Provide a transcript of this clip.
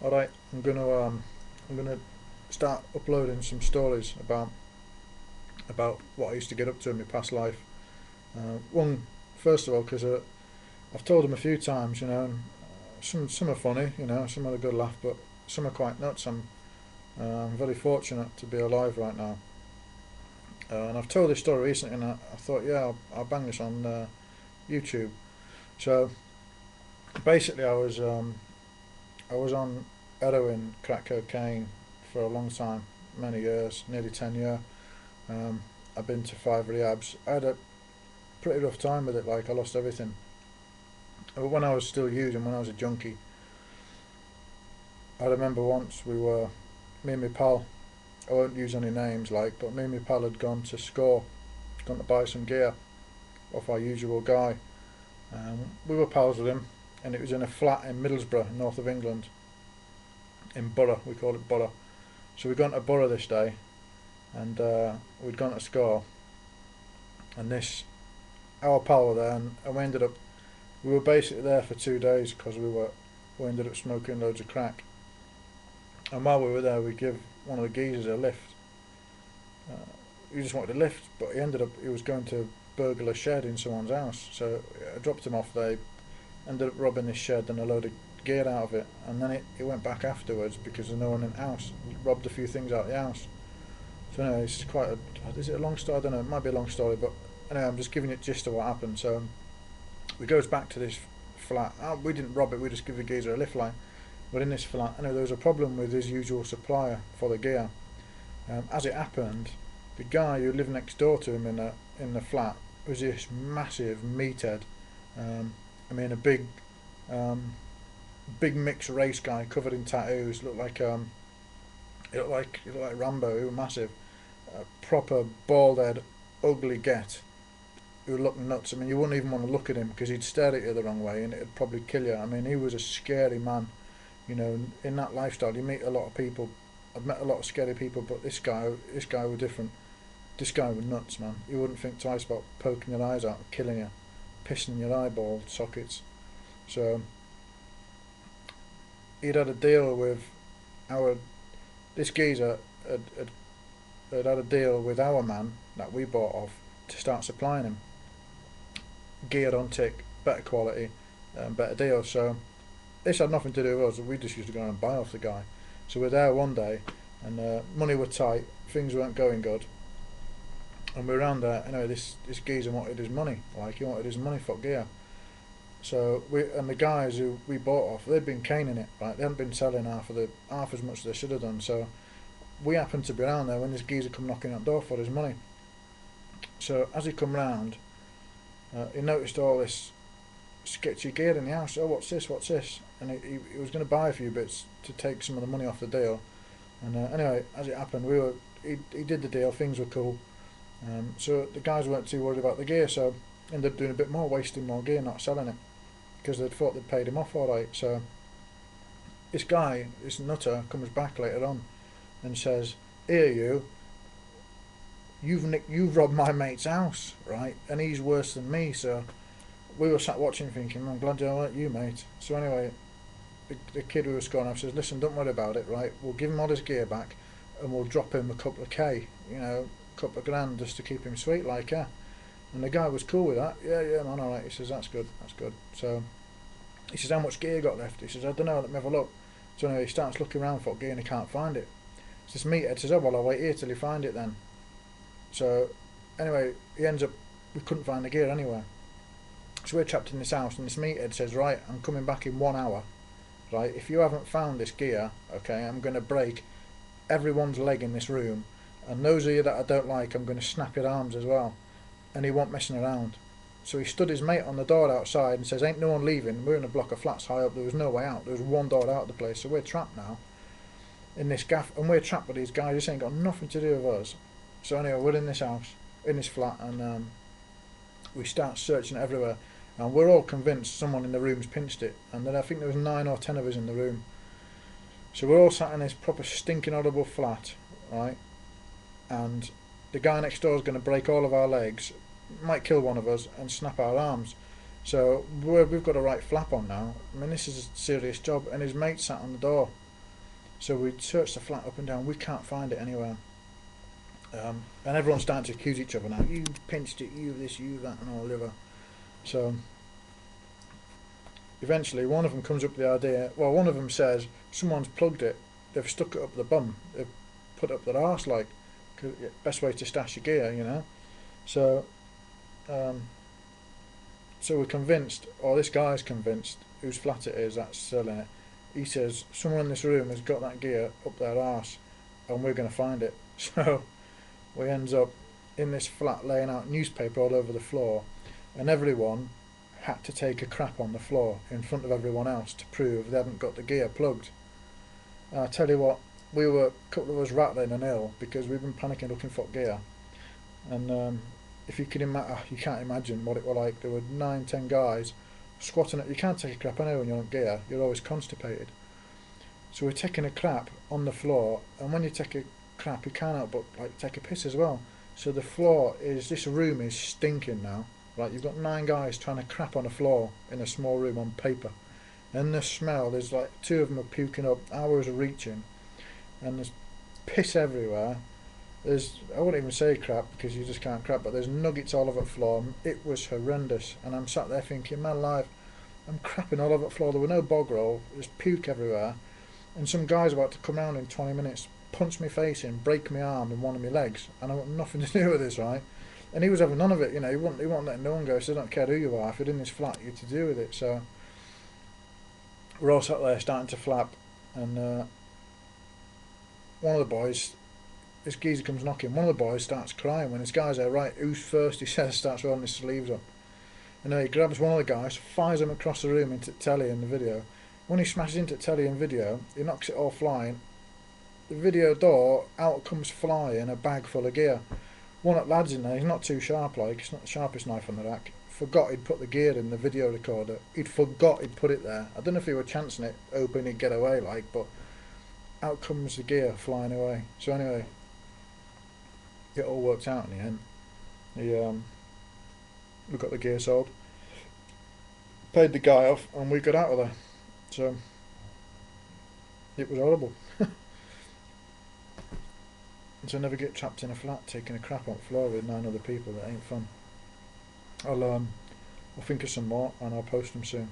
Alright, I'm gonna start uploading some stories about what I used to get up to in my past life. One, first of all, because I've told them a few times, and some are funny, some are a good laugh, but some are quite nuts. I'm very fortunate to be alive right now, and I've told this story recently, and I thought, yeah, I'll bang this on YouTube. So basically, I was on heroin, crack cocaine for a long time, many years, nearly 10 years. I've been to 5 rehabs. I had a pretty rough time with it. Like I lost everything. But when I was still using, when I was a junkie, I remember once me and my pal. I won't use any names, but me and my pal had gone to score, gone to buy some gear off our usual guy. We were pals with him, and it was in a flat in Middlesbrough, north of England, in Borough. We call it Borough. So we'd gone to Borough this day, and we'd gone to score, and this our pal were there, and we were basically there for 2 days because we ended up smoking loads of crack. And while we were there, we give one of the geezers a lift. Uh, he just wanted a lift, but he was going to burgle a shed in someone's house. So I dropped him off. They ended up robbing this shed and a load of gear out of it, and then he went back afterwards because there's no one in the house. He robbed a few things out of the house. So anyway, it's is it a long story? I don't know. It might be a long story, but anyway, I'm just giving it gist of what happened. So we goes back to this flat. We didn't rob it. We just give the geezer a lift line. But in this flat, anyway, there was a problem with his usual supplier for the gear. As it happened, the guy who lived next door to him in the flat was this massive meathead. I mean, a big mixed race guy covered in tattoos. He looked like Rambo. He was massive, proper bald head, ugly get. Who looked nuts. I mean, you wouldn't even want to look at him because he'd stare at you the wrong way and it'd probably kill you. I mean, he was a scary man. In that lifestyle, you meet a lot of people. I've met a lot of scary people, but this guy was different. This guy was nuts, man. You wouldn't think twice about poking your eyes out and killing you, pissing in your eyeball sockets. So he'd had a deal with our this geezer had a deal with our man that we bought off to start supplying him gear on tick, better quality, better deal. So this had nothing to do with us. We just used to go and buy off the guy. So we're there one day, and money were tight, things weren't going good, and we were around there. Anyway, this geezer wanted his money. Like he wanted his money for gear. So the guys who we bought off, they'd been caning it. Right, they hadn't been selling half as much as they should have done. So we happened to be around there when this geezer come knocking at the door for his money. So as he come round, he noticed all this sketchy gear in the house. Oh, what's this? What's this? And he was going to buy a few bits to take some of the money off the deal. And anyway, as it happened, he did the deal. Things were cool. So the guys weren't too worried about the gear. So ended up doing a bit more, wasting more gear, not selling it because they thought they'd paid him off all right. So this guy, this nutter, comes back later on and says, "Here you've robbed my mate's house, right? And he's worse than me." So we were sat watching thinking, "I'm glad I weren't you, mate." So anyway, the kid who was scoring off says, "Listen, don't worry about it, right? We'll give him all his gear back and we'll drop him a couple of K, a couple of grand just to keep him sweet, like, yeah." And the guy was cool with that. Yeah, yeah, man, alright. He says, "That's good, that's good." So he says, "How much gear you got left?" He says, "I don't know, let me have a look." So anyway, he starts looking around for gear and he can't find it. So this meathead says, "Oh, well, I'll wait here till you find it then." So anyway, we couldn't find the gear anywhere. So we're trapped in this house, and this meathead says, "Right, I'm coming back in 1 hour. Right, if you haven't found this gear, okay, I'm going to break everyone's leg in this room, and those of you that I don't like, I'm going to snap your arms as well." And he wasn't messing around. So he stood his mate on the door outside and says, "Ain't no one leaving. We're in a block of flats high up. There was no way out. There was one door out of the place. So we're trapped now in this gaff, and we're trapped with these guys. This ain't got nothing to do with us." So anyway, we're in this house, in this flat, and we start searching everywhere. And we're all convinced someone in the room's pinched it. And then I think there was 9 or 10 of us in the room. So we're all sat in this proper stinking horrible flat, right? And the guy next door is going to break all of our legs, might kill one of us, and snap our arms. So we've got a right flap on now. I mean, this is a serious job. And his mate sat on the door. So we searched the flat up and down. We can't find it anywhere. And everyone's starting to accuse each other now. You pinched it, you this, you that, and all the other. So eventually one of them comes up with the idea. Well, one of them says someone's plugged it. They've stuck it up the bum. They've put it up their arse, like, 'cause best way to stash your gear, you know. So, so we're convinced, or this guy's convinced, whose flat it is that's selling it. He says someone in this room has got that gear up their arse, and we're going to find it. So we ends up in this flat laying out newspaper all over the floor, and everyone had to take a crap on the floor in front of everyone else to prove they hadn't got the gear plugged. And I tell you what, we were a couple of us rattling and ill because we've been panicking looking for gear, and if you can you can't imagine what it were like. There were 9, 10 guys squatting it. You can't take a crap anyway when you're on gear. You're always constipated. So we're taking a crap on the floor, and when you take a crap, you can't help but like take a piss as well. So the floor is, this room is stinking now. Right, you've got 9 guys trying to crap on the floor in a small room on paper, and the smell. There's like 2 of them are puking up. Ours are reaching, and there's piss everywhere. I wouldn't even say crap because you just can't crap, but there's nuggets all over the floor. It was horrendous, and I'm sat there thinking, man alive, I'm crapping all over the floor. There were no bog roll, there's puke everywhere, and some guy's about to come round in 20 minutes, punch my face in, break my arm and one of my legs, and I want nothing to do with this, right? And he was having none of it, you know. He wasn't letting no one go. So I don't care who you are. If you're in this flat, you're to do with it. So we're all sat there starting to flap, and one of the boys, this geezer comes knocking. One of the boys starts crying when this guy's there. Right, who's first? He says, starts rolling his sleeves up, and then he grabs one of the guys, fires him across the room into the telly in the video. When he smashes into the telly in video, he knocks it all flying. The video door, out comes flying a bag full of gear. One of the lads in there, he's not too sharp, like, it's not the sharpest knife on the rack. Forgot he'd put the gear in the video recorder. He'd forgot he'd put it there. I don't know if he were chancing it, hoping he'd get away, like, but out comes the gear flying away. So anyway, it all worked out in the end. We got the gear sold, paid the guy off, and we got out of there. So it was horrible. So never get trapped in a flat taking a crap on the floor with 9 other people. That ain't fun. I'll think of some more and I'll post them soon.